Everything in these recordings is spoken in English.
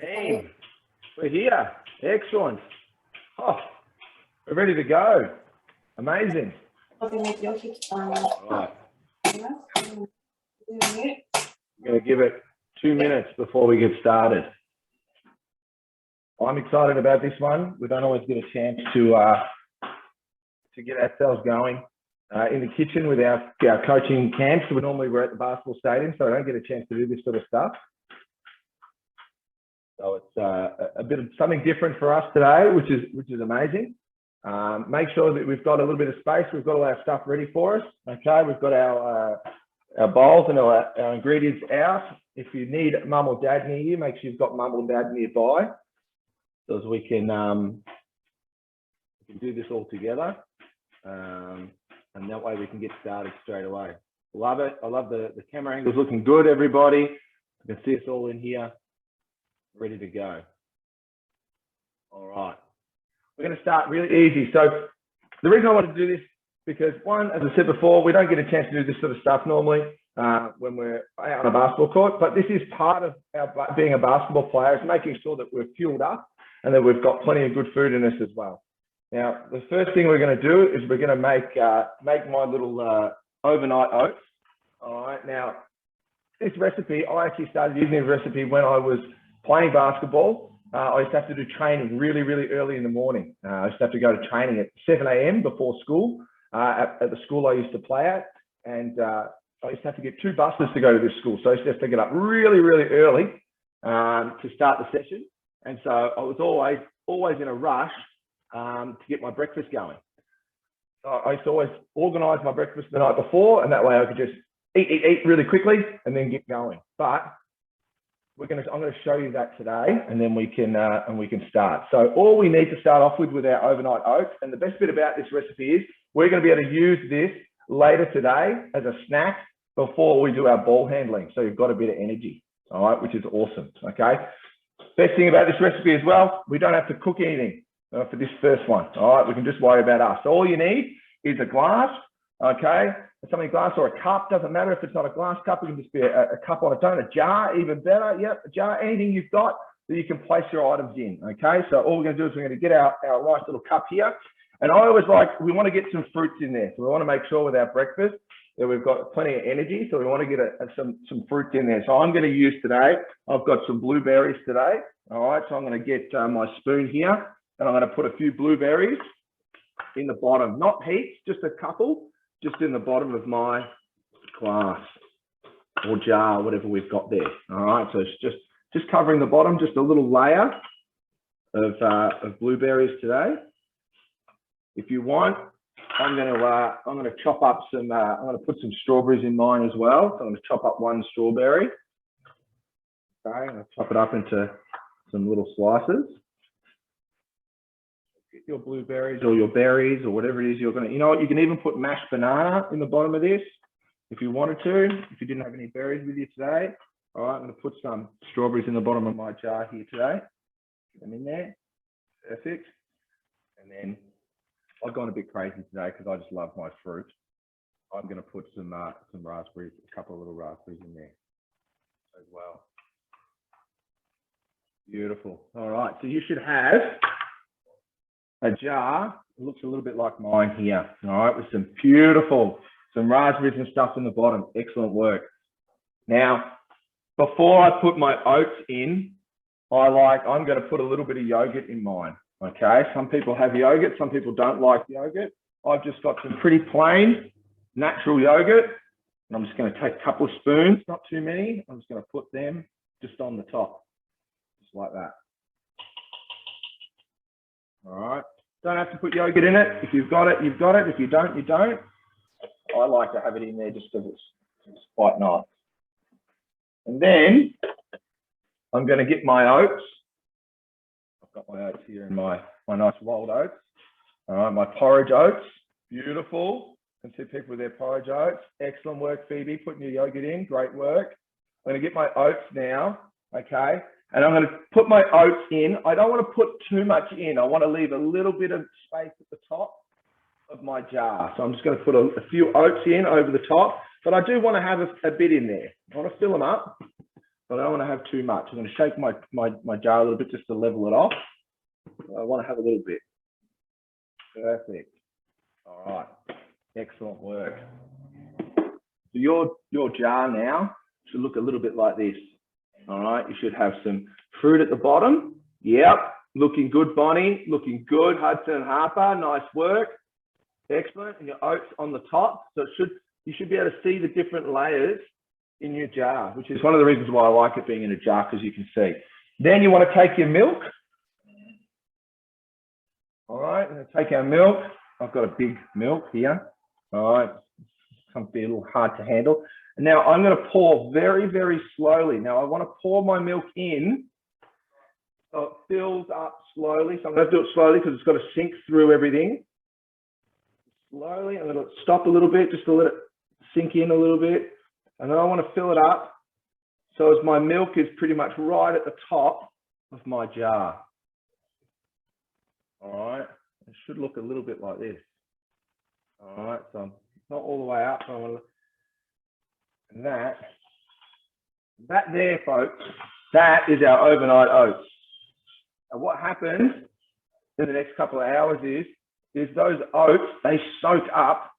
Team, we're here. Excellent. Oh, we're ready to go. Amazing. All right. I'm going to give it 2 minutes before we get started. I'm excited about this one. We don't always get a chance to get ourselves going in the kitchen with our coaching camps. We're at the basketball stadium, so I don't get a chance to do this sort of stuff. So it's a bit of something different for us today, which is amazing. Make sure that we've got a little bit of space. We've got all our stuff ready for us. Okay, we've got our bowls and our ingredients out. If you need mum or dad near you, make sure you've got mum or dad nearby, so as we can do this all together, and that way we can get started straight away. Love it. I love the camera angles looking good, everybody. You can see us all in here, ready to go. All right. We're going to start really easy. So the reason I wanted to do this, because one, as I said before, we don't get a chance to do this sort of stuff normally when we're out on a basketball court, but this is part of our being a basketball player, is making sure that we're fueled up and that we've got plenty of good food in us as well. Now, the first thing we're going to do is we're going to make my little overnight oats. All right. Now, this recipe, I actually started using this recipe when I was playing basketball. I used to have to do training really, really early in the morning. I used to have to go to training at 7 a.m. before school at the school I used to play at. And I used to have to get 2 buses to go to this school. So I used to have to get up really, really early to start the session. And so I was always in a rush to get my breakfast going. So I used to always organize my breakfast the night before, and that way I could just eat really quickly and then get going. But I'm going to show you that today, and then we can start. So all we need to start off with our overnight oats, and the best bit about this recipe is we're going to be able to use this later today as a snack before we do our ball handling. So you've got a bit of energy, all right, which is awesome. Okay. Best thing about this recipe as well, we don't have to cook anything for this first one. All right, we can just worry about us. So all you need is a glass, okay, something glass or a cup, doesn't matter if it's not a glass cup, it can just be a cup on its own, a jar, even better. Yep, a jar, anything you've got that you can place your items in. Okay, so all we're going to do is we're going to get our nice little cup here, and I always we want to get some fruits in there, so we want to make sure with our breakfast that we've got plenty of energy, so we want to get some fruits in there. So I'm going to use today, I've got some blueberries today. All right, so I'm going to get my spoon here, and I'm going to put a few blueberries in the bottom, not heaps, just a couple, just in the bottom of my glass or jar, whatever we've got there. All right, so it's just covering the bottom, just a little layer of blueberries today. If you want, I'm going to chop up some. I'm going to put some strawberries in mine as well. So I'm going to chop up 1 strawberry. Okay, I'm going to chop it up into some little slices. Get your blueberries or your berries or whatever it is you're going to, you know what, you can even put mashed banana in the bottom of this if you wanted to, if you didn't have any berries with you today. All right, I'm going to put some strawberries in the bottom of my jar here today. Get them in there. Perfect. And then I've gone a bit crazy today because I just love my fruit. I'm going to put some raspberries, a couple of little raspberries in there as well. Beautiful. All right, so you should have a jar, it looks a little bit like mine here, all right, with some raspberries and stuff in the bottom. Excellent work. Now, before I put my oats in, I'm going to put a little bit of yogurt in mine, okay? Some people have yogurt, some people don't like yogurt. I've just got some pretty plain, natural yogurt, and I'm just going to take a couple of spoons, not too many. I'm just going to put them just on the top, just like that. All right, don't have to put yogurt in it. If you've got it, you've got it. If you don't, you don't. I like to have it in there just because it's quite nice. And then I'm going to get my oats. I've got my oats here in my nice wild oats. All right, my porridge oats. Beautiful. You can see people with their porridge oats. Excellent work, Phoebe, putting your yogurt in. Great work. I'm going to get my oats now, okay? And I'm going to put my oats in. I don't want to put too much in. I want to leave a little bit of space at the top of my jar. So I'm just going to put a few oats in over the top, but I do want to have a bit in there. I want to fill them up. but I don't want to have too much. I'm going to shake my jar a little bit just to level it off. I want to have a little bit. Perfect. All right. Excellent work. So your jar now should look a little bit like this. All right. You should have some fruit at the bottom. Yep. Looking good, Bonnie. Looking good. Hudson and Harper. Nice work. Excellent. And your oats on the top. So you should be able to see the different layers in your jar, which is one of the reasons why I like it being in a jar, because you can see. Then you want to take your milk. All right, I'm going to take our milk. I've got a big milk here. All right, it's going to be a little hard to handle. And now I'm going to pour very, very slowly. Now I want to pour my milk in so it fills up slowly. So I'm going to do it slowly because it's got to sink through everything. Slowly, I'm going to stop a little bit just to let it sink in a little bit. And then I want to fill it up so as my milk is pretty much right at the top of my jar. All right, it should look a little bit like this. All right, so I'm not all the way up. So I want to, and that there, folks, that is our overnight oats. And what happens in the next couple of hours is those oats, they soak up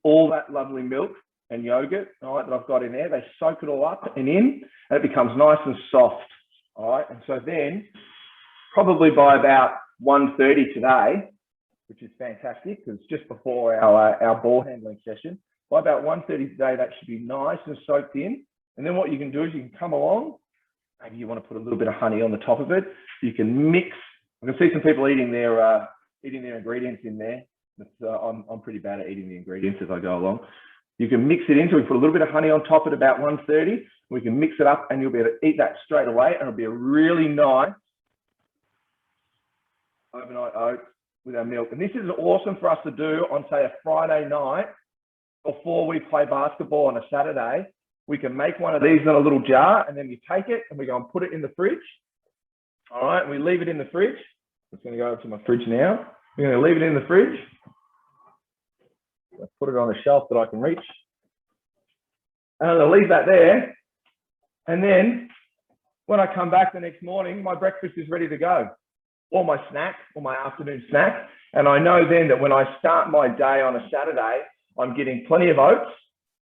all that lovely milk and yogurt, all right, that I've got in there. They soak it all up and in, and it becomes nice and soft. All right, and so then probably by about 1:30 today, which is fantastic because it's just before our ball handling session. By about 1:30 today, that should be nice and soaked in. And then what you can do is you can come along. Maybe you want to put a little bit of honey on the top of it. You can mix. I can see some people eating their ingredients in there. I'm pretty bad at eating the ingredients as I go along. You can mix it in. So we put a little bit of honey on top at about 1:30. We can mix it up, and you'll be able to eat that straight away, and it'll be a really nice overnight oats with our milk. And this is awesome for us to do on, say, a Friday night before we play basketball on a Saturday. We can make one of these in a little jar, and then we take it and we go and put it in the fridge. All right, and we leave it in the fridge. I'm just going to go over to my fridge now. We're going to leave it in the fridge. I'll put it on a shelf that I can reach. And I'm going to leave that there. And then when I come back the next morning, my breakfast is ready to go. Or my snack, or my afternoon snack. And I know then that when I start my day on a Saturday, I'm getting plenty of oats,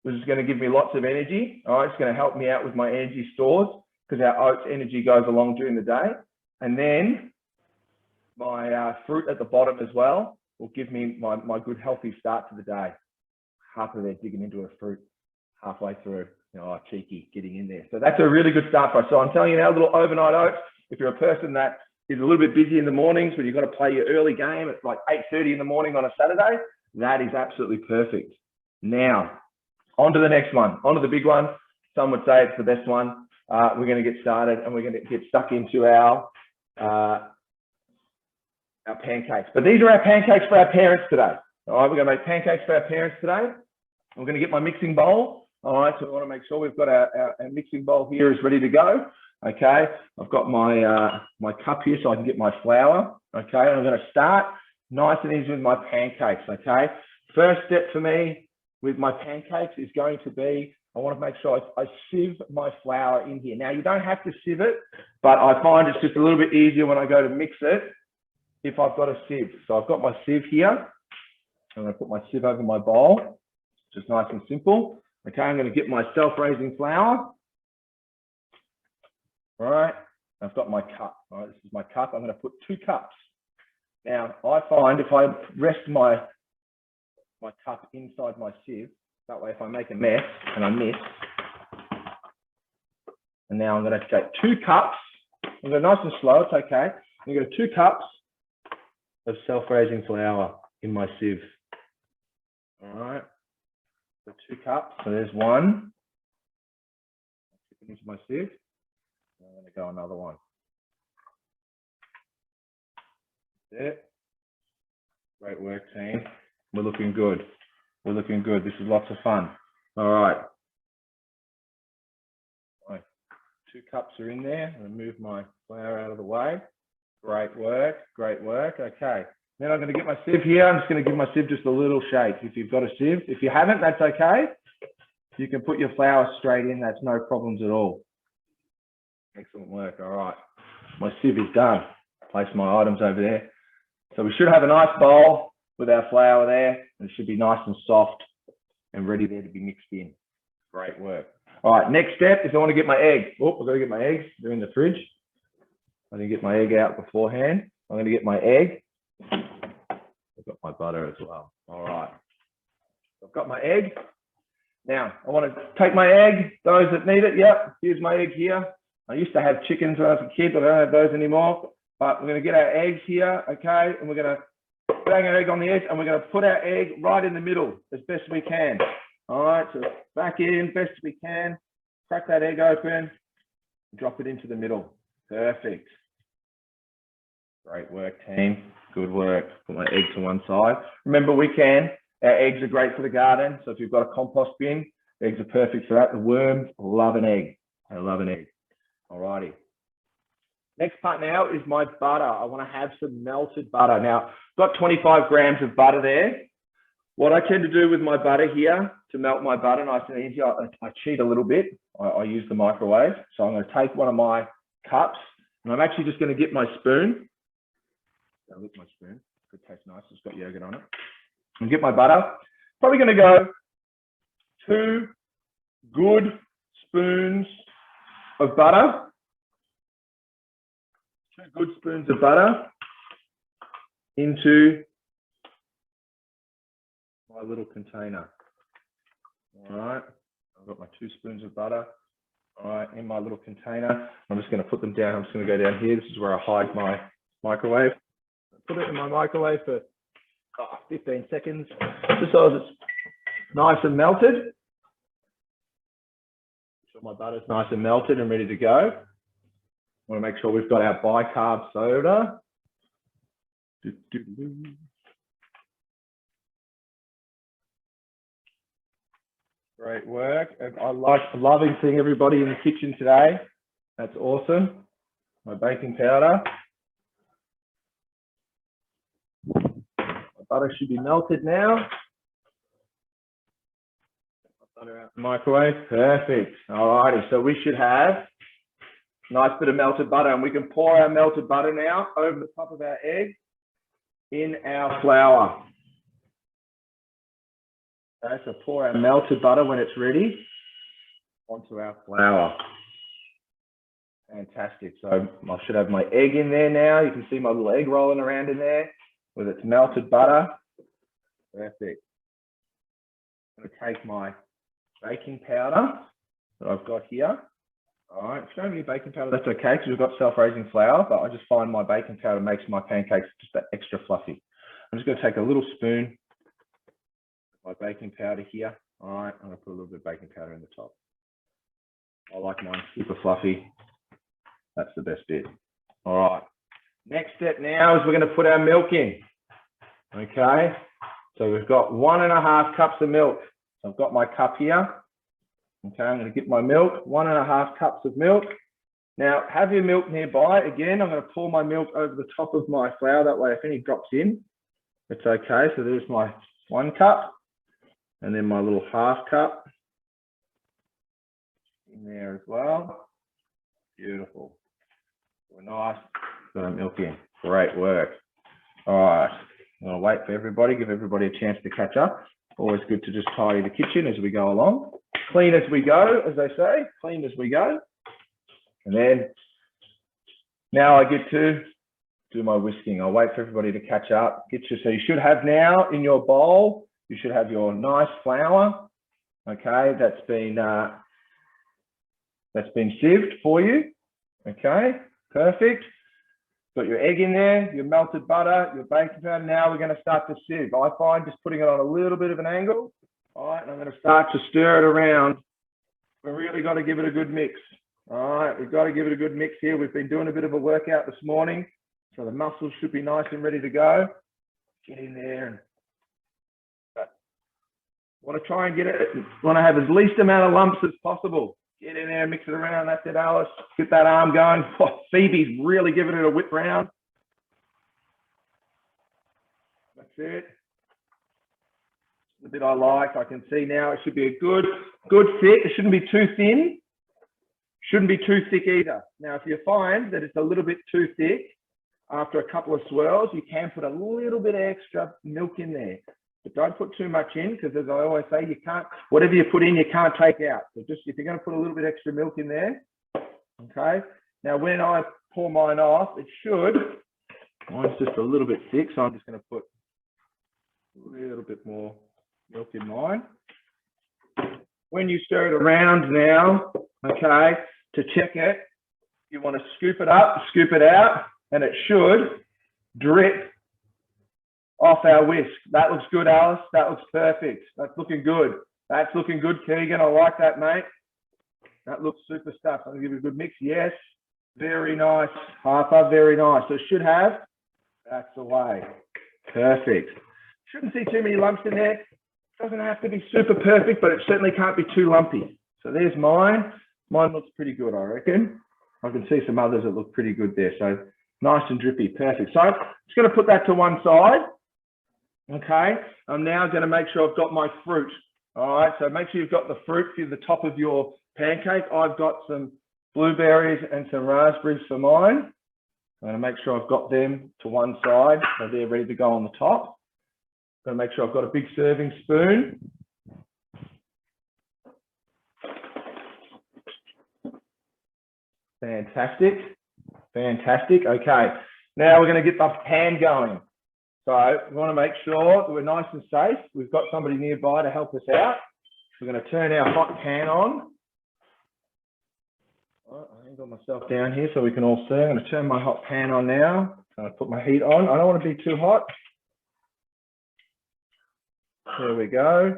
which is going to give me lots of energy. All right, it's going to help me out with my energy stores because our oats energy goes along during the day. And then my fruit at the bottom as well will give me my good healthy start to the day. Half of there digging into a fruit halfway through, cheeky, getting in there. So that's a really good start for us. So I'm telling you now, little overnight oats, if you're a person that is a little bit busy in the mornings, but you've got to play your early game at like 8:30 in the morning on a Saturday, that is absolutely perfect. Now, on to the next one, on to the big one. Some would say it's the best one. We're going to get started and we're going to get stuck into our pancakes. But these are our pancakes for our parents today. All right, we're going to make pancakes for our parents today. I'm going to get my mixing bowl. All right, so we want to make sure we've got our mixing bowl here is ready to go. Okay, I've got my my cup here so I can get my flour. Okay, and I'm going to start nice and easy with my pancakes. Okay, first step for me with my pancakes is going to be, I want to make sure I sieve my flour in here. Now, you don't have to sieve it, but I find it's just a little bit easier when I go to mix it if I've got a sieve. So I've got my sieve here. I'm going to put my sieve over my bowl, just nice and simple. Okay, I'm going to get my self-raising flour. All right, I've got my cup. All right, this is my cup. I'm going to put 2 cups. Now, I find if I rest my cup inside my sieve, that way if I make a mess and I miss, and now I'm going to take 2 cups. I'm going to go nice and slow, it's okay. I'm going to go 2 cups of self-raising flour in my sieve. All right, so 2 cups. So there's 1. Into my sieve. I'm going to go another one. That's it. Great work, team. We're looking good. We're looking good. This is lots of fun. All right. 2 cups are in there. I'm going to move my flour out of the way. Great work. Great work. Okay. Then I'm going to get my sieve here. I'm just going to give my sieve just a little shake. If you've got a sieve, if you haven't, that's okay. You can put your flour straight in. That's no problems at all. Excellent work. All right. My sieve is done. Place my items over there. So we should have a nice bowl with our flour there. And it should be nice and soft and ready there to be mixed in. Great work. All right, next step is I want to get my egg. Oh, I've got to get my eggs. They're in the fridge. I didn't get my egg out beforehand. I'm going to get my egg. I've got my butter as well. All right. I've got my egg. Now, I want to take my egg. Those that need it, yep, here's my egg here. I used to have chickens when I was a kid, but I don't have those anymore. But we're going to get our eggs here, okay? And we're going to bang our egg on the edge, and we're going to put our egg right in the middle as best we can. All right, so back in best we can. Crack that egg open. Drop it into the middle. Perfect. Great work, team. Good work. Put my egg to one side. Remember, our eggs are great for the garden. So if you've got a compost bin, eggs are perfect for that. The worms love an egg. They love an egg. All righty. Next part now is my butter. I want to have some melted butter. Now, I've got 25 grams of butter there. What I tend to do with my butter here to melt my butter nice and easy, I cheat a little bit. I use the microwave. So I'm going to take one of my cups and I'm actually just going to get my spoon. I'll lick my spoon. It tastes nice. It's got yogurt on it. And get my butter. Probably going to go 2 good spoons of butter. 2 good spoons of butter into my little container. All right. I've got my 2 spoons of butter. All right, in my little container. I'm just going to put them down. I'm just going to go down here. This is where I hide my microwave. Put it in my microwave for 15 seconds, just so it's nice and melted. Make sure my butter's nice and melted and ready to go. I want to make sure we've got our bicarb soda. Great work. I'm loving seeing everybody in the kitchen today. That's awesome. My baking powder. Butter should be melted now. Butter out the microwave. Perfect. All righty. So we should have a nice bit of melted butter, and we can pour our melted butter now over the top of our egg in our flour. Okay, so pour our melted butter when it's ready onto our flour. Fantastic. So I should have my egg in there now. You can see my little egg rolling around in there with its melted butter. Perfect. I'm going to take my baking powder that I've got here. All right, if you don't have any baking powder, that's okay because we've got self-raising flour, but I just find my baking powder makes my pancakes just that extra fluffy. I'm just going to take a little spoon of my baking powder here. All right, I'm going to put a little bit of baking powder in the top. I like mine super fluffy. That's the best bit. All right. Next step now is we're going to put our milk in. Okay, so we've got 1.5 cups of milk. So I've got my cup here. Okay, I'm going to get my milk, 1.5 cups of milk. Now, have your milk nearby. Again, I'm going to pour my milk over the top of my flour. That way, if any drops in, it's okay. So there's my 1 cup, and then my little 1/2 cup in there as well. Beautiful. We're nice. Got our milk in. Great work. All right. I'm going to wait for everybody, give everybody a chance to catch up. Always good to just tidy the kitchen as we go along. Clean as we go, as they say. Clean as we go. And then now I get to do my whisking. I'll wait for everybody to catch up. So you should have now in your bowl, you should have your nice flour. Okay, that's been sieved for you. Okay, perfect. Got your egg in there, your melted butter, your baking powder. Now we're going to start to sieve. I find just putting it on a little bit of an angle. All right, and I'm going to start to stir it around. We've really got to give it a good mix. All right, we've got to give it a good mix here. We've been doing a bit of a workout this morning, so the muscles should be nice and ready to go. Get in there and want to try and get it. Want to have as least amount of lumps as possible. Get in there, mix it around. That's it, Alice. Get that arm going. Oh, Phoebe's really giving it a whip round. That's it. The bit I like. I can see now it should be a good fit. It shouldn't be too thin. Shouldn't be too thick either. Now, if you find that it's a little bit too thick, after a couple of swirls, you can put a little bit of extra milk in there. But don't put too much in, because as I always say, you can't, whatever you put in, you can't take out. So just, if you're going to put a little bit extra milk in there, okay? Now, when I pour mine off, it should, mine's just a little bit thick, so I'm just going to put a little bit more milk in mine. When you stir it around now, okay, to check it, you want to scoop it up, scoop it out, and it should drip off our whisk. That looks good, Alice. That looks perfect. That's looking good. That's looking good, Keegan. I like that, mate. That looks super stuff. I'm going to give it a good mix. Yes. Very nice. Harper, very nice. So it should have, that's the way. Perfect. Shouldn't see too many lumps in there. Doesn't have to be super perfect, but it certainly can't be too lumpy. So there's mine. Mine looks pretty good, I reckon. I can see some others that look pretty good there. So nice and drippy. Perfect. So I'm just going to put that to one side. Okay. I'm now going to make sure I've got my fruit. All right. So make sure you've got the fruit for the top of your pancake. I've got some blueberries and some raspberries for mine. I'm going to make sure I've got them to one side so they're ready to go on the top. I'm going to make sure I've got a big serving spoon. Fantastic. Fantastic. Okay. Now we're going to get the pan going. So we want to make sure that we're nice and safe. We've got somebody nearby to help us out. We're going to turn our hot pan on. I angle myself down here so we can all see. I'm going to turn my hot pan on now. I'm going to put my heat on. I don't want to be too hot. There we go.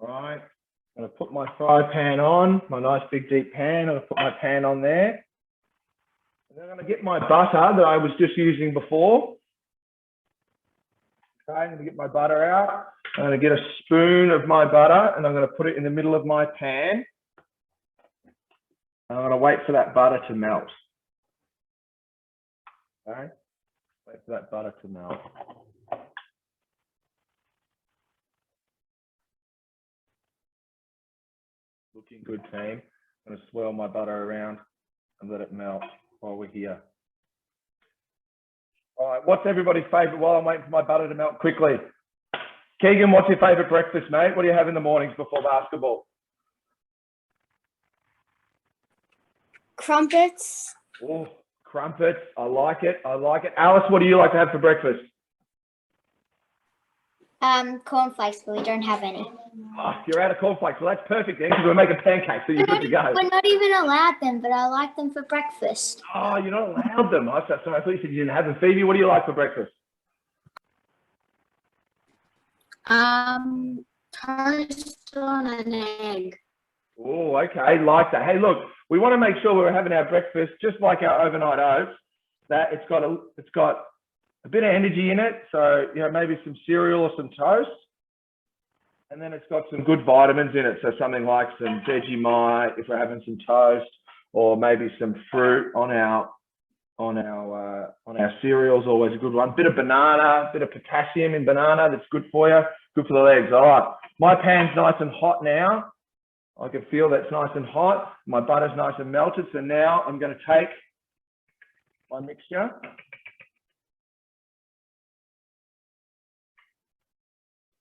All right. I'm going to put my fry pan on, my nice big deep pan. I'm going to put my pan on there. And then I'm going to get my butter that I was just using before. Okay, I'm going to get my butter out. I'm going to get a spoon of my butter and I'm going to put it in the middle of my pan. I'm going to wait for that butter to melt. Okay, wait for that butter to melt. Looking good, team. I'm going to swirl my butter around and let it melt while we're here. All right, what's everybody's favourite while I'm waiting for my butter to melt quickly? Keegan, what's your favourite breakfast, mate? What do you have in the mornings before basketball? Crumpets. Oh, crumpets. I like it. I like it. Alice, what do you like to have for breakfast? Cornflakes, but we don't have any. Oh, you're out of cornflakes. Well, that's perfect then, because we're making pancakes, so you're good to go. We're not even allowed them, but I like them for breakfast. Oh, you're not allowed them. I thought you said you didn't have them. Phoebe, what do you like for breakfast? Toast on an egg. Oh, okay. Like that. Hey, look, we want to make sure we're having our breakfast just like our overnight oats, that it's got a bit of energy in it. So, you know, maybe some cereal or some toast. And then it's got some good vitamins in it. So something like some Vegemite, if we're having some toast, or maybe some fruit on our cereals, always a good one. Bit of banana, bit of potassium in banana, that's good for you, good for the legs. All right, my pan's nice and hot now. I can feel that's nice and hot. My butter's nice and melted. So now I'm going to take my mixture.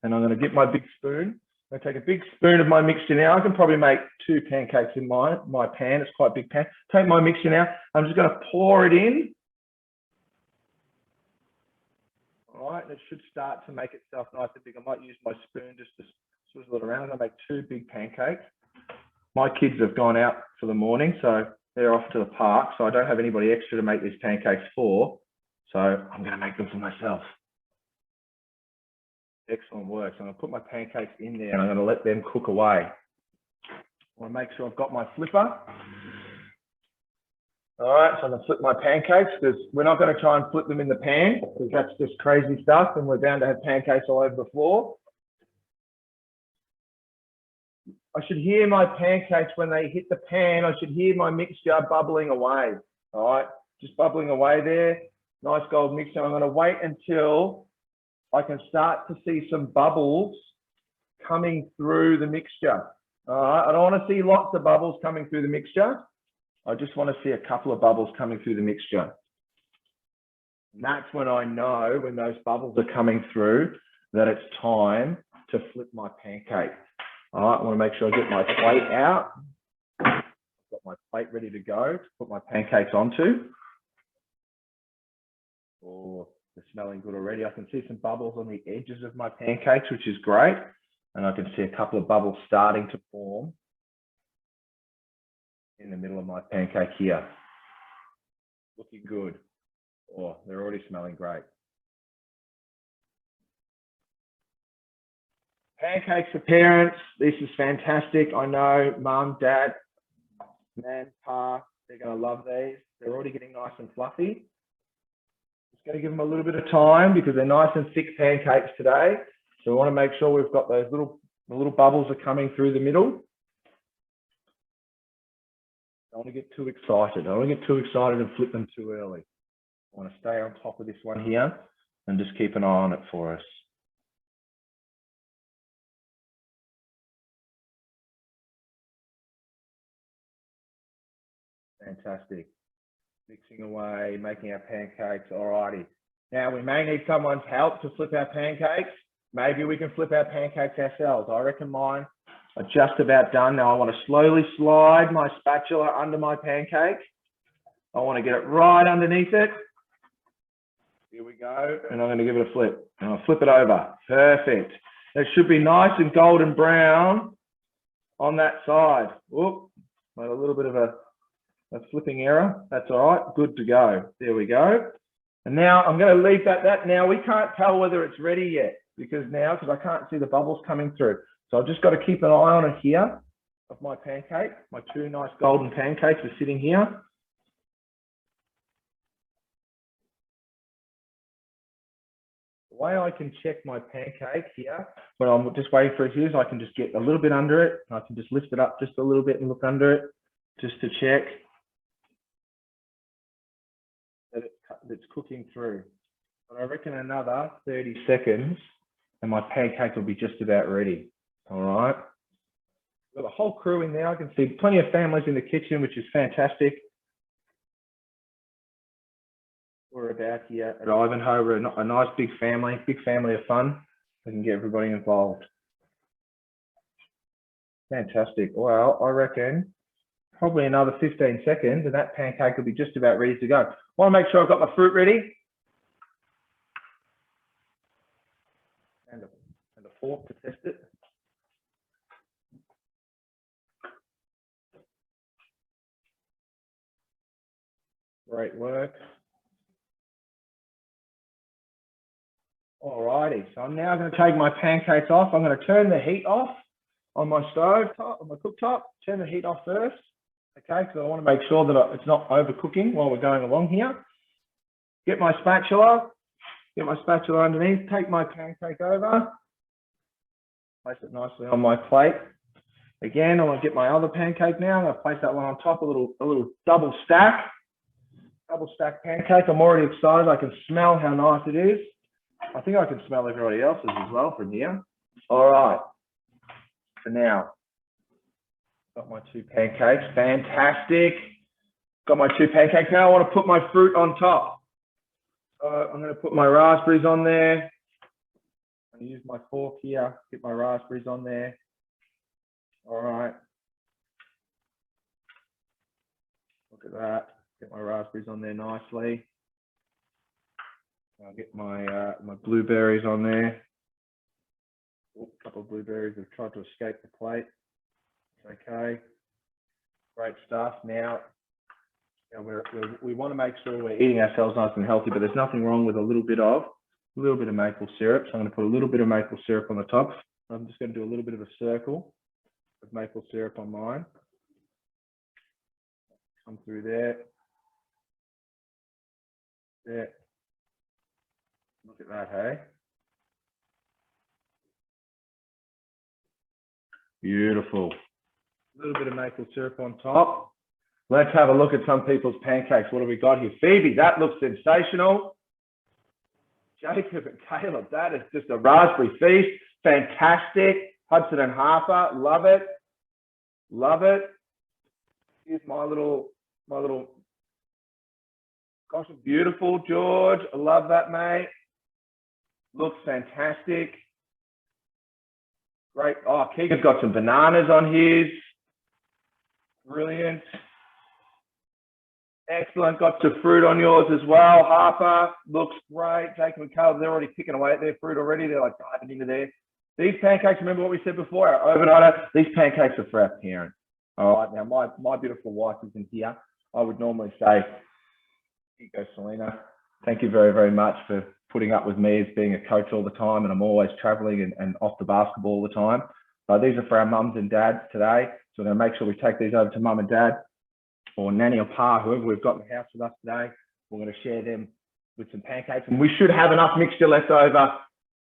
And I'm going to get my big spoon. I'm going to take a big spoon of my mixture now. I can probably make 2 pancakes in my pan. It's quite a big pan. Take my mixture now. I'm just going to pour it in. All right, and it should start to make itself nice and big. I might use my spoon just to swizzle it around. I'm going to make 2 big pancakes. My kids have gone out for the morning, so they're off to the park. So I don't have anybody extra to make these pancakes for. So I'm going to make them for myself. Excellent work. So I'm going to put my pancakes in there and I'm going to let them cook away. I want to make sure I've got my flipper. All right, so I'm going to flip my pancakes because we're not going to try and flip them in the pan because that's just crazy stuff and we're bound to have pancakes all over the floor. I should hear my pancakes when they hit the pan. I should hear my mixture bubbling away. All right, just bubbling away there. Nice gold mixture. I'm going to wait until I can start to see some bubbles coming through the mixture. All right, I don't want to see lots of bubbles coming through the mixture. I just want to see a couple of bubbles coming through the mixture. And that's when I know, when those bubbles are coming through, that it's time to flip my pancake. All right, I want to make sure I get my plate out. I've got my plate ready to go to put my pancakes onto. Oh, they're smelling good already. I can see some bubbles on the edges of my pancakes, which is great. And I can see a couple of bubbles starting to form in the middle of my pancake here. Looking good. Oh, they're already smelling great. Pancakes for parents. This is fantastic. I know mum, dad, nan, pa, they're going to love these. They're already getting nice and fluffy. Just going to give them a little bit of time because they're nice and thick pancakes today. So we want to make sure we've got those little bubbles are coming through the middle. I don't want to get too excited. I don't want to get too excited and flip them too early. I want to stay on top of this one here and just keep an eye on it for us. Fantastic. Mixing away, making our pancakes. All righty. Now we may need someone's help to flip our pancakes. Maybe we can flip our pancakes ourselves. I reckon mine are just about done. Now I want to slowly slide my spatula under my pancake. I want to get it right underneath it. Here we go. And I'm going to give it a flip. And I'll flip it over. Perfect. It should be nice and golden brown on that side. Whoop. Made a little bit of a flipping error. That's all right. Good to go. There we go. And now I'm going to leave that. Now we can't tell whether it's ready yet because I can't see the bubbles coming through. So I've just got to keep an eye on it here of my pancake. My two nice golden pancakes are sitting here. The way I can check my pancake here, when I'm just waiting for it here, is I can just get a little bit under it. I can just lift it up just a little bit and look under it just to check that it's cooking through. But I reckon another 30 seconds and my pancake will be just about ready. All right. We've got the whole crew in there. I can see plenty of families in the kitchen, which is fantastic. We're about here at Ivanhoe. We're a nice big family of fun. We can get everybody involved. Fantastic. Well, I reckon probably another 15 seconds and that pancake will be just about ready to go. I want to make sure I've got my fruit ready. And a fork to test it. Great work. All righty, so I'm now going to take my pancakes off. I'm going to turn the heat off on my stove top, on my cooktop. Turn the heat off first, okay, because I want to make sure that it's not overcooking while we're going along here. Get my spatula underneath, take my pancake over, place it nicely on my plate. Again, I want to get my other pancake now. I'm going to place that one on top, a little double stack pancake. I'm already excited. I can smell how nice it is. I think I can smell everybody else's as well from here. All right. For now, got my two pancakes. Fantastic. Got my two pancakes. Now I want to put my fruit on top. So I'm going to put my raspberries on there. I'm going to use my fork here, get my raspberries on there. All right. Look at that. Get my raspberries on there nicely. I'll get my my blueberries on there. A couple of blueberries have tried to escape the plate. Okay, great stuff. Now we want to make sure we're eating ourselves nice and healthy, but there's nothing wrong with a little bit of maple syrup. So I'm going to put a little bit of maple syrup on the top. I'm just going to do a little bit of a circle of maple syrup on mine. Come through there. There. Look at that, hey? Beautiful. A little bit of maple syrup on top. Let's have a look at some people's pancakes. What have we got here? Phoebe, that looks sensational. Jacob and Caleb, that is just a raspberry feast. Fantastic. Hudson and Harper, love it. Love it. Here's my little, gosh, beautiful, George. I love that, mate. Looks fantastic. Great. Oh, Keegan's got some bananas on his. Brilliant. Excellent. Got some fruit on yours as well. Harper, looks great. Jacob and Caleb, they're already picking away at their fruit already. They're like diving into there. These pancakes, remember what we said before, our overnighter, these pancakes are for our parents. All right, now my beautiful wife isn't here. I would normally say, here you go, Selena. Thank you very, very much for putting up with me as being a coach all the time, and I'm always traveling and off the basketball all the time. But these are for our mums and dads today. So we're going to make sure we take these over to mum and dad, or nanny or pa, whoever we've got in the house with us today. We're going to share them with some pancakes, and we should have enough mixture left over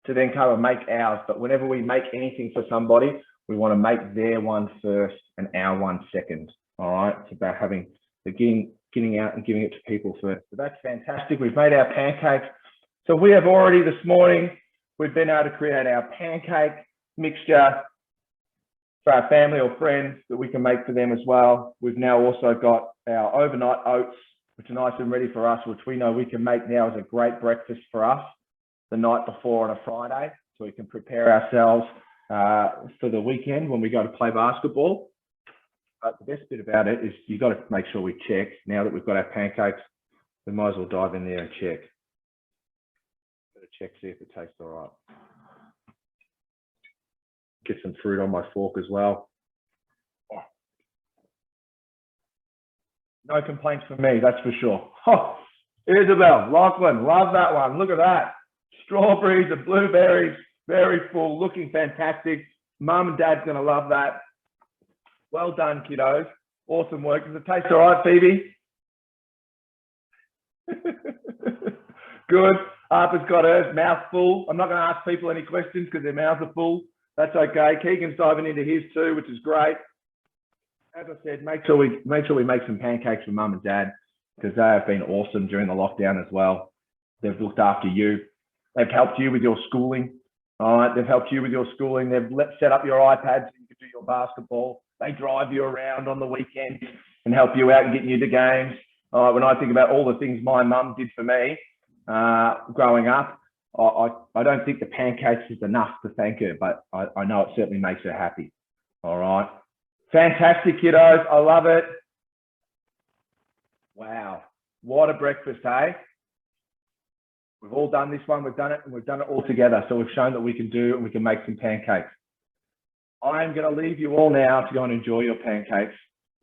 to then come and make ours. But whenever we make anything for somebody, we want to make their one first and our one second. All right, it's about having the getting out and giving it to people first. So that's fantastic. We've made our pancakes. So we have already this morning, we've been able to create our pancake mixture for our family or friends that we can make for them as well. We've now also got our overnight oats, which are nice and ready for us, which we know we can make now as a great breakfast for us the night before on a Friday, so we can prepare ourselves for the weekend when we go to play basketball. But the best bit about it is you've got to make sure we check. Now that we've got our pancakes, we might as well dive in there and check. Better check, see if it tastes all right. Get some fruit on my fork as well. Oh. No complaints from me, that's for sure. Oh, Isabel, Lachlan, love that one. Look at that. Strawberries and blueberries, very full, looking fantastic. Mum and dad's going to love that. Well done, kiddos. Awesome work. Does it taste all right, Phoebe? Good. Harper's got her mouth full. I'm not going to ask people any questions because their mouths are full. That's okay. Keegan's diving into his too, which is great. As I said, make sure we make some pancakes for mum and dad, because they have been awesome during the lockdown as well. They've looked after you. They've helped you with your schooling. All right, they've helped you with your schooling. They've set up your iPad so you can do your basketball. They drive you around on the weekends and help you out and get you to games. When I think about all the things my mum did for me growing up, I don't think the pancakes is enough to thank her, but I know it certainly makes her happy. All right. Fantastic, kiddos. I love it. Wow. What a breakfast, eh? We've all done this one. We've done it, and we've done it all together. So we've shown that we can do, and we can make some pancakes. I am going to leave you all now to go and enjoy your pancakes.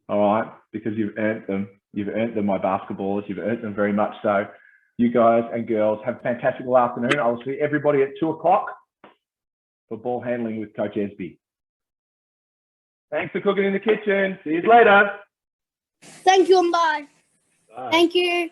All right. Because you've earned them. You've earned them, my basketballers. You've earned them very much so. You guys and girls have a fantastic afternoon. I will see everybody at 2 o'clock for ball handling with Coach Esby. Thanks for cooking in the kitchen. See you later. Thank you, and bye. Bye. Thank you.